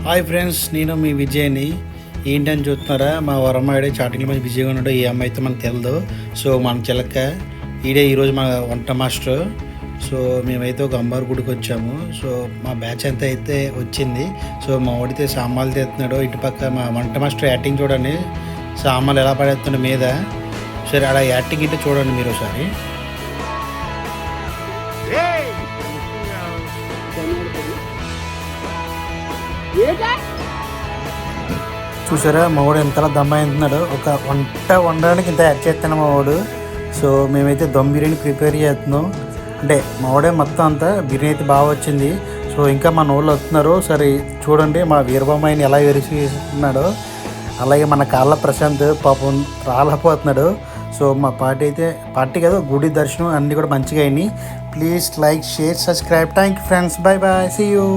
Hi friends, నేను మీ విజయ్ని. ఏంటని చూస్తున్నారా, మా వరమ్మాయిడే చాటింగ్లో మంచి బిజీగా ఉన్నాడు. ఈ అమ్మాయి అయితే మనకు తెలియదు. సో మన చిలక ఈడే ఈరోజు మా వంట మాస్టర్. సో మేమైతే ఒక అమ్మవారి గుడికి వచ్చాము. సో మా బ్యాచ్ అంతా అయితే వచ్చింది. సో మా వాడితే సామాన్లు తెస్తున్నాడు. ఇటుపక్క మా వంట మాస్టర్ యాక్టింగ్ చూడండి, సామాన్లు ఎలా పడేస్తున్నాడు మీద. సరే అలా యాక్టింగ్ అయితే చూడండి మీరు ఒకసారి. చూసారా మా వాడు ఎంతలా దమ్మాయింటున్నాడు. ఒక వంట వండడానికి ఇంత యాడ్ చేస్తాను మా వాడు. సో మేమైతే దమ్ బిర్యానీ ప్రిపేర్ చేస్తున్నాం. అంటే మా వాడే మొత్తం అంతా బిర్యానీ అయితే బాగా వచ్చింది. సో ఇంకా మన వాళ్ళు వస్తున్నారు. సరే చూడండి మా వీరబామాయిని ఎలా వెరిసిస్తున్నాడో. అలాగే మన కాళ్ళ ప్రశాంత్ పాపం రాలేకపోతున్నాడు. సో మా పార్టీ కదా, గుడి దర్శనం అన్నీ కూడా మంచిగా అయినాయి. Please like, share, subscribe. Thank you friends. Bye bye, see you.